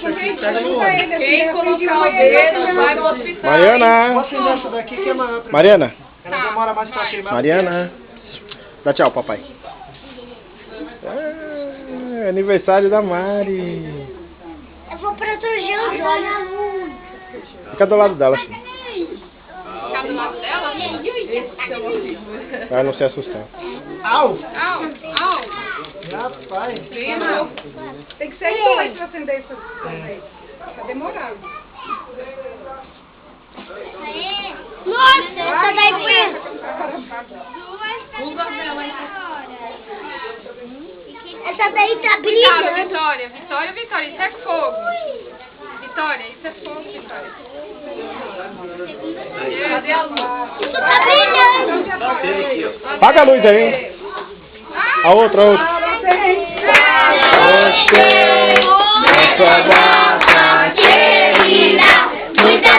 Isso aqui pega no olho. Quem colocar o dedo vai pro hospital. Mariana! Pode acender essa daqui que é maior. Mariana! Ela demora mais pra queimar. Mariana! Dá tchau, papai. É aniversário da Mari. Eu vou proteger os olhos. Fica do lado dela, filho. Ficar do lado dela? Pra não se assustar. Au! Au, au. Rapaz. Prima. Tem que ser dois pra acender isso aí. Tá demorando. Nossa, essa daí foi. Usa a vela aí. Essa daí tá Cuidado, brilhando. Vitória. Vitória, Vitória. Isso é fogo. Vitória, isso é fogo, Vitória. Cadê a luz? Isso tá brilhando. Apaga a luz aí. A outra, a outra. Você, nessa data querida, muita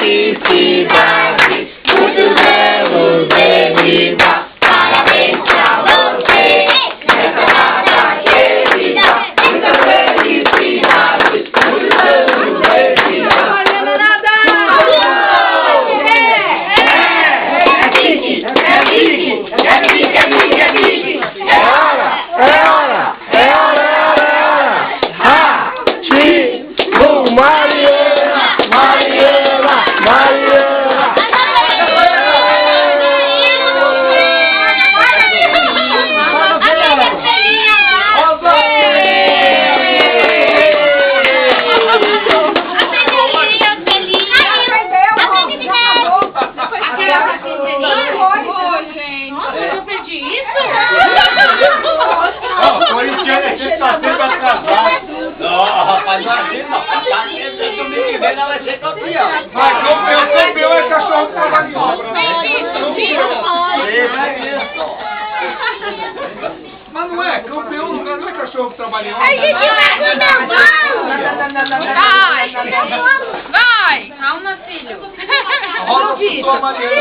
felicidade, muitos anos de vida. Parabéns pra você, nessa data querida, muita felicidade, muitos anos de vida. Campeão é cachorro que trabalha em obra, né? Mas não é, campeão não é cachorro que trabalha em obra. A gente vai com a mão. Vai! Vai! Calma, filho. Roda a Mariana.